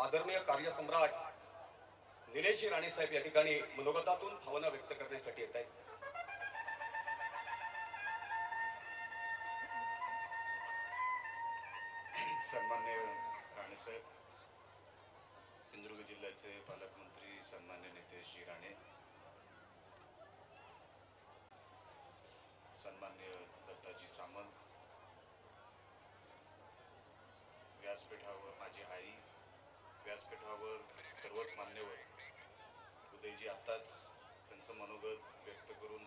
आदरणीय कार्यसम्राट निलेश राणे साहेब या ठिकाणी मनोगतातून भावना व्यक्त करण्यासाठी येत आहेत। सन्मान्य राणे साहेब, सिंधुदुर्ग जिल्ह्याचे पालकमंत्री सन्मान्य नितेशजी राणे, सन्मान्य दत्ताजी सामंत, व्यासपीठावर माझी आई, व्यासपीठावर सर्वच मान्यवर, उदयजी आत्ताच त्यांचं मनोगत व्यक्त करून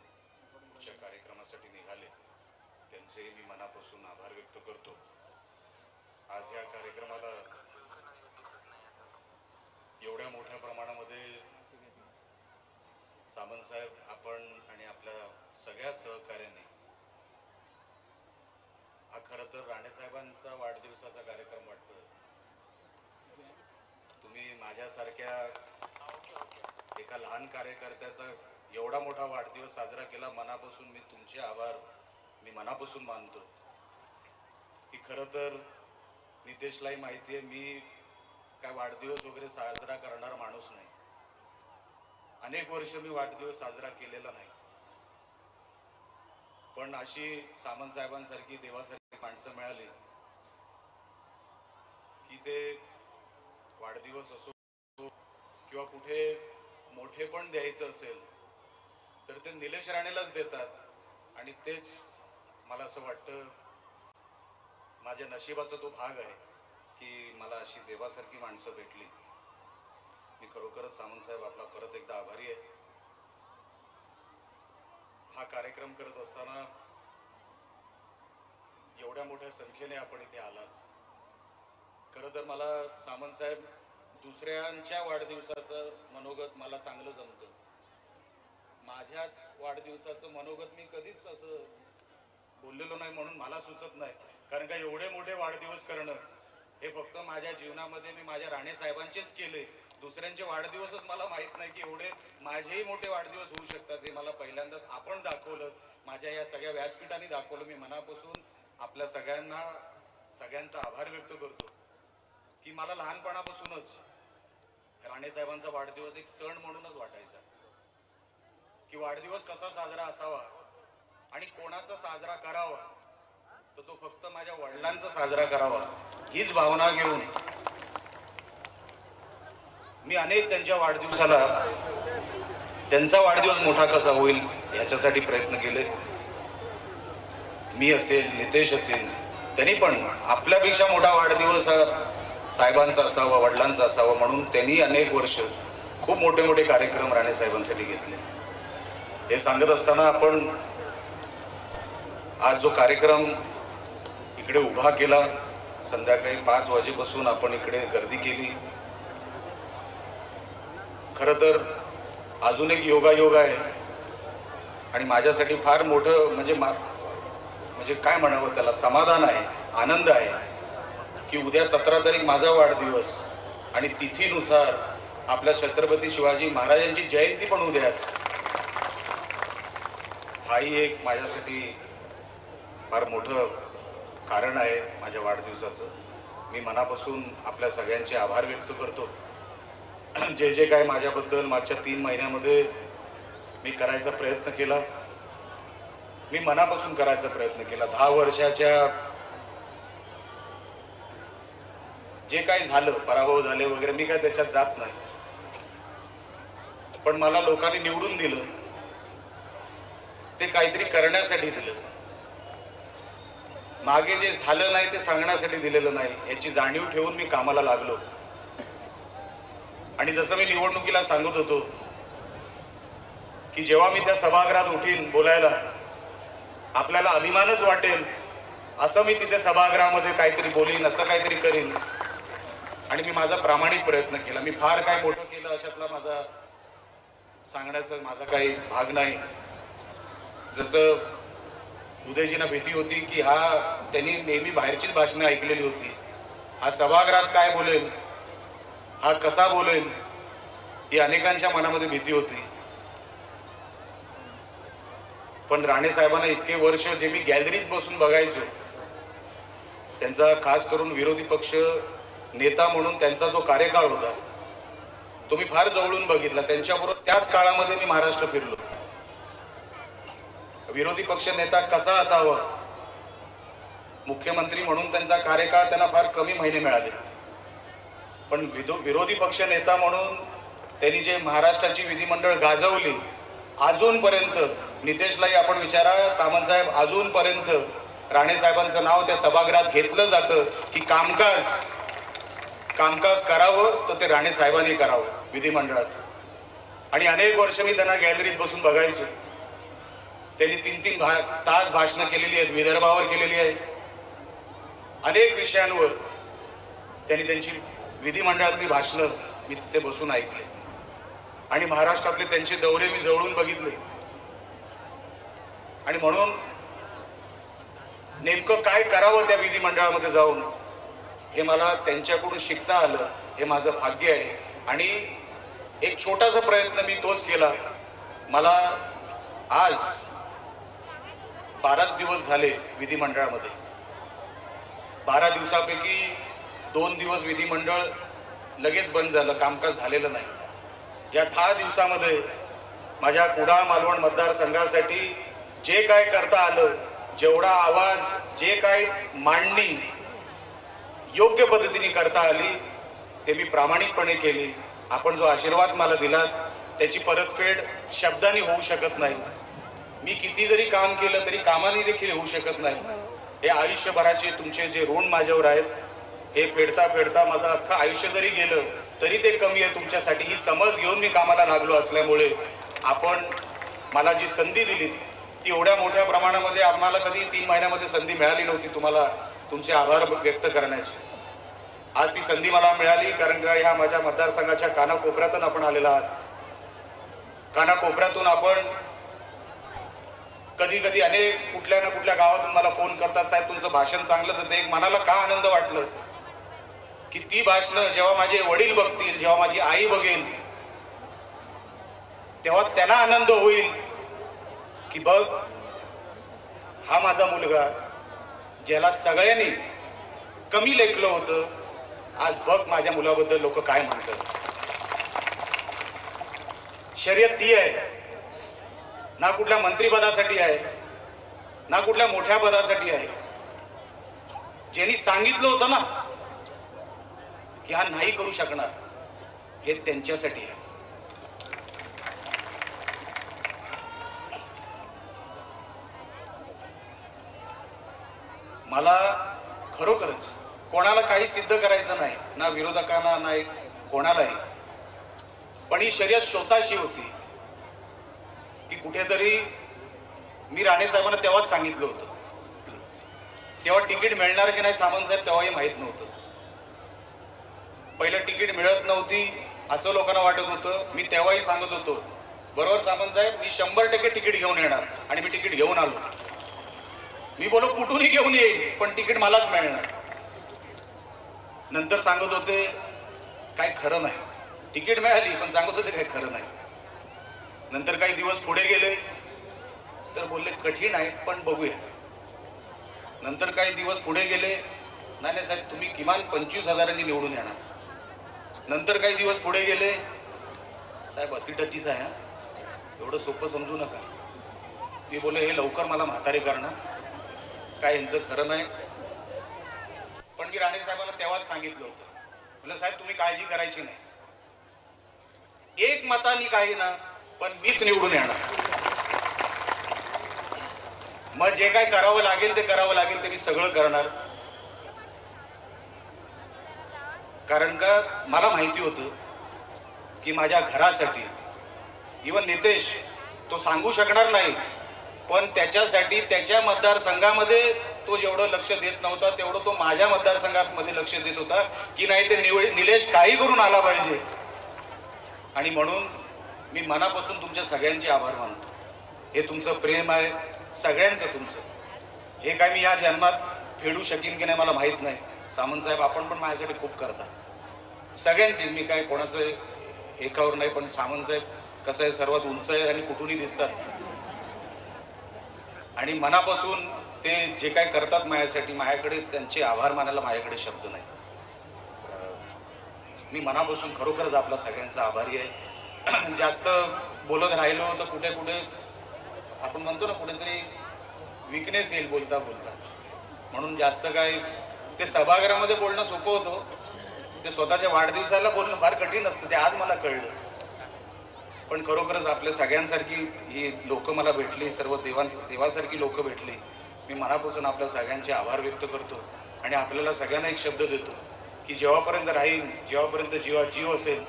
पुढच्या कार्यक्रमासाठी निघाले, त्यांचे मी मनापासून आभार व्यक्त करतो। आज या कार्यक्रमाला एवढ्या मोठ्या प्रमाणामध्ये सामंत साहेब, आपण आणि आपल्या सगळ्या सहकार्याने, हा खरं तर राणे साहेबांचा वाढदिवसाचा कार्यक्रम वाटतोय। तुम्ही माझ्यासारख्या एका लहान कार्यकर्त्याचा एवढा मोठा वाढदिवस साजरा केला, मनापासून मी तुमचे आभार मी मनापासून मानतो। की खरं तर नितेशलाही माहिती आहे, मी काय वाढदिवस वगैरे साजरा करणारा माणूस नाही। अनेक वर्ष मी वाढदिवस साजरा केलेला नाही, पण अशी सामंत साहेबांसारखी देवासारखी माणसं मिळाली की ते वाढदिवस असो किंवा कुठे मोठे पण द्यायचं असेल तर ते निलेश राणेलाच देतात। आणि तेच मला असं वाटतं माझ्या नशिबाचा तो भाग आहे की मला अशी देवासारखी माणसं भेटली। मी खरोखरच सामंत साहेब आपला परत एकदा आभारी आहे। हा कार्यक्रम करत असताना एवढ्या मोठ्या संख्येने आपण इथे आलात। खरं तर मला सामंत साहेब दुसऱ्यांच्या वाढदिवसाचं मनोगत मला चांगलं जमतं, माझ्याच वाढदिवसाचं मनोगत मी कधीच असं बोललेलो नाही, म्हणून मला सुचत नाही। कारण का एवढे मोठे वाढदिवस करणं हे फक्त माझ्या जीवनामध्ये मी माझ्या राणे साहेबांचेच केले, दुसऱ्यांचे वाढदिवसच मला माहित नाही की एवढे माझेही मोठे वाढदिवस होऊ शकतात। हे मला पहिल्यांदाच आपण दाखवलं, माझ्या या सगळ्या व्यासपीठाने दाखवलं। मी मनापासून आपल्या सगळ्यांचा आभार व्यक्त करतो की मला लहानपणापासूनच राणे साहेबांचा वाढदिवस एक सण म्हणूनच वाटायचा की वाढदिवस कसा साजरा असावा आणि कोणाचा साजरा करावा, तर तो फक्त माझ्या वडिलांचा साजरा करावा हीच भावना घेऊन मी अनेक त्यांच्या वाढदिवसाला त्यांचा वाढदिवस मोठा कसा होईल याच्यासाठी प्रयत्न केले। मी असेल, नितेश असेल, त्यांनी पण आपल्यापेक्षा मोठा वाढदिवस साहेबांचा असावा, वडिलांचा असावा म्हणून त्यांनी अनेक वर्ष खूप मोठे मोठे कार्यक्रम राणे साहेबांसाठी घेतले। हे सांगत असताना आपण आज जो कार्यक्रम इकडे उभा केला, संध्याकाळी 5 वाजेपासून आपण इकडे गर्दी केली, खरं तर अजून एक योगायोग आहे आणि माझ्यासाठी फार मोठं म्हणजे काय म्हणावं त्याला, समाधान आहे, आनंद आहे की उद्या 17 तारीख माझा वाढदिवस आणि तिथीनुसार आपल्या छत्रपती शिवाजी महाराजांची जयंती पण उद्याच। हाही एक माझ्यासाठी फार मोठं कारण आहे माझ्या वाढदिवसाचं। मी मनापासून आपल्या सगळ्यांचे आभार व्यक्त करतो। जे जे काय माझ्याबद्दल मागच्या 3 महिन्यामध्ये मी करायचा प्रयत्न केला, मी मनापासून करायचा प्रयत्न केला। 10 वर्षाच्या जे काही झालं, पराभव झाले वगैरे, मी काय त्याच्यात जात नाही, पण मला लोकांनी निवडून दिलं ते काहीतरी करण्यासाठी दिलं, मागे जे झालं नाही ते सांगण्यासाठी दिलेलं नाही, याची जाणीव ठेवून मी कामाला लागलो। आणि जसं मी निवडणुकीला सांगत होतो की जेव्हा मी त्या सभागृहात उठीन बोलायला आपल्याला अभिमानच वाटेल, असं मी तिथे सभागृहामध्ये काहीतरी बोलीन, असं काहीतरी करीन। आणि मी माझा प्रामाणिक प्रयत्न केला। मी फार काय मोठं केलं अशातला माझा सांगण्याचा माझा काही भाग नाही। जसं उदयजींना भीती होती की त्यांनी नेहमी बाहेरचीच भाषणं ऐकलेली होती, हा सभागृहात काय बोलेल, हा कसा बोलेल, ही अनेकांच्या मनामध्ये भीती होती। पण राणे साहेबांना इतके वर्ष जे मी गॅलरीत बसून बघायचो, त्यांचा खास करून विरोधी पक्ष नेता म्हणून त्यांचा जो कार्यकाळ होता तो मी फार जवळून बघितला. त्यांच्याबरोबर त्याच काळामध्ये मी महाराष्ट्र फिरलो. विरोधी पक्ष नेता कसा असावा, मुख्यमंत्री म्हणून त्यांचा कार्यकाळ त्यांना फार कमी महिने मिळाले, पण विरोधी पक्ष नेता म्हणून त्यांनी जे महाराष्ट्राची विधिमंडळ गाजवली, अजूनपर्यंत नितेशलाही आपण विचारा, सामंत साहेब, अजूनपर्यंत राणे साहेबांचं नाव त्या सभागृहात घेतलं जातं की कामकाज करावं तर ते राणे साहेबांनी करावं विधिमंडळाचं. आणि अनेक वर्ष मी त्यांना गॅलरीत बसून बघायचो. त्यांनी 3-3 तास भाषणं केलेली आहेत, विदर्भावर केलेली आहेत, अनेक विषयांवर त्यांनी त्यांची विधिमंडळातली भाषणं मी तिथे बसून ऐकले आणि महाराष्ट्रातले त्यांचे दौरे मी जवळून बघितले. आणि म्हणून नेमकं काय करावं त्या विधिमंडळामध्ये जाऊन हे मला त्यांच्याकडून शिकता आलं, हे माझं भाग्य आहे. आणि एक छोटासा प्रयत्न मी तोच केला. मला आज 12 दिवस झाले विधिमंडळामध्ये. 12 दिवसापैकी 2 दिवस विधिमंडळ लगेच बंद झालं, कामकाज झालेलं नाही. या 10 दिवसामध्ये माझ्या कुडाळ मालवण मतदारसंघासाठी जे काय करता आलं, जेवढा आवाज, जे काय मांडणी योग्य पद्धतीने करता आली ते मी प्रामाणिकपणे केली. आपण जो आशीर्वाद मला दिलात त्याची परतफेड शब्दांनी होऊ शकत नाही. मी किती जरी काम केलं तरी कामाने देखील होऊ शकत नाही. हे आयुष्यभराचे तुमचे जे ऋण माझ्यावर आहेत हे फेडता फेडता माझं अख्खं आयुष्य जरी गेलं तरी ते कमी आहे तुमच्यासाठी. ही समज घेऊन मी कामाला लागलो असल्यामुळे आपण मला जी संधी दिली ती एवढ्या मोठ्या प्रमाणामध्ये आम्हाला कधी 3 महिन्यामध्ये संधी मिळाली नव्हती तुम्हाला तुमचे आभार व्यक्त करण्याची. आज ती संधी मला मिळाली कारण का ह्या माझ्या मतदारसंघाच्या कानाकोपऱ्यातून आपण आलेला आहात. कानाकोपऱ्यातून आपण कधी कधी अनेक कुठल्या ना कुठल्या गावातून मला फोन करतात, साहेब तुमचं भाषण चांगलं. तर ते एक मनाला का आनंद वाटलं की ती भाषणं जेव्हा माझे वडील बघतील, जेव्हा माझी आई बघेल, तेव्हा त्यांना आनंद होईल की बघ हा माझा मुलगा ज्याला सगळ्यांनी कमी लेखलं होतं, आज बघ माझ्या मुलाबद्दल लोक काय म्हणतात. शर्यत ती आहे ना, कुठल्या मंत्रीपदासाठी आहे ना कुठल्या मोठ्या पदासाठी आहे. ज्यांनी सांगितलं होतं ना की हा नाही करू शकणार, हे त्यांच्यासाठी आहे. मला खरोखरच कोणाला काही सिद्ध करायचं नाही, ना विरोधकांना नाही कोणालाही. पण ही शर्यत स्वतःशी होती की कुठेतरी मी राणे साहेबांना तेव्हाच सांगितलं होतं. तेव्हा तिकीट मिळणार की नाही सामंत साहेब तेव्हाही माहीत नव्हतं. पहिलं तिकीट मिळत नव्हती असं लोकांना वाटत होतं. मी तेव्हाही सांगत होतो, बरोबर सामंत साहेब, मी 100% तिकीट घेऊन येणार. आणि मी तिकीट घेऊन आलो. मी बोलो कुठूनही घेऊन येईल पण तिकीट मलाच मिळणार. नंतर सांगत होते काय खरं नाही, तिकीट मिळाली पण सांगत होते काय खरं नाही. नंतर काही दिवस पुढे गेले तर बोलले कठीण आहे पण बघूया. नंतर काही दिवस पुढे गेले, नाही साहेब तुम्ही किमान 25,000 निवडून येणार. नंतर काही दिवस पुढे गेले, साहेब अतिटटीच आहे, एवढं सोपं समजू नका. मी बोलले हे लवकर मला म्हातारे करणार, काय यांचं खरं नाही. पण मी राणे साहेबांना तेव्हाच सांगितलं होतं, म्हटलं साहेब तुम्ही काळजी करायची नाही, एक मतानी काही ना पण मीच निवडून येणार. मग जे काय करावं लागेल ते करावं लागेल ते मी सगळं करणार. कारण का मला माहिती होतं की माझ्या घरासाठी इवन नितेश तो सांगू शकणार नाही, पण त्याच्यासाठी त्याच्या मतदारसंघामध्ये तो जेवढं लक्ष देत नव्हता तेवढं तो माझ्या मतदारसंघामध्ये लक्ष देत होता की नाही ते निलेश काही करून आला पाहिजे. आणि म्हणून मी मनापासून तुमच्या सगळ्यांचे आभार मानतो. हे तुमचं प्रेम आहे सगळ्यांचं तुमचं, हे काय मी या जन्मात फेडू शकीन की नाही मला माहीत नाही. सामंत साहेब आपण पण माझ्यासाठी खूप करता सगळ्यांची, मी काय कोणाचं एकावर नाही. पण सामंत साहेब कसं आहे सर्वात उंच आहे आणि कुठूनही दिसतात आणि मनापासून ते जे काय करतात माझ्यासाठी, माझ्याकडे त्यांचे आभार मानायला माझ्याकडे शब्द नाही. मी मनापासून खरोखरच आपला सगळ्यांचा आभारी आहे. जास्त बोलत राहिलो तर कुठे कुठे आपण म्हणतो ना कुठेतरी विकनेस येईल बोलता बोलता, म्हणून जास्त काय ते सभागृहामध्ये बोलणं सोपं होतं, ते स्वतःच्या वाढदिवसाला बोलणं फार कठीण असतं, ते आज मला कळलं. पण खरोखरच आपल्या सगळ्यांसारखी ही लोक मला भेटली, सर्व देवासारखी लोक भेटली. मी मनापासून आपल्या सगळ्यांचे आभार व्यक्त करतो आणि आपल्याला सगळ्यांना एक शब्द देतो की जेव्हापर्यंत राहीन, जेव्हापर्यंत जीव असेल,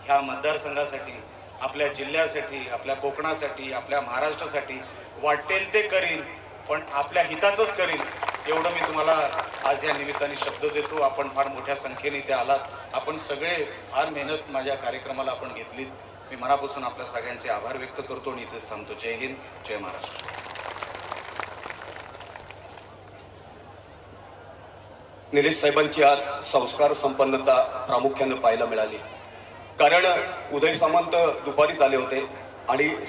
ह्या मतदारसंघासाठी, आपल्या जिल्ह्यासाठी, आपल्या कोकणासाठी, आपल्या महाराष्ट्रासाठी वाटेल ते करीन, पण आपल्या हिताचंच करीन, एवढं मी तुम्हाला आज या निमित्ताने शब्द देतो. आपण फार मोठ्या संख्येने इथे आलात, आपण सगळे फार मेहनत माझ्या कार्यक्रमाला आपण घेतलीत. मी मनापासून आपल्या सगळ्यांचे आभार व्यक्त करतो आणि इथेच थांबतो. जय हिंद, जय महाराष्ट्र. निलेश साहेबांची आज संस्कार संपन्नता प्रामुख्यानं पाहायला मिळाली. कारण उदय सामंत दुपारीच आले होते आणि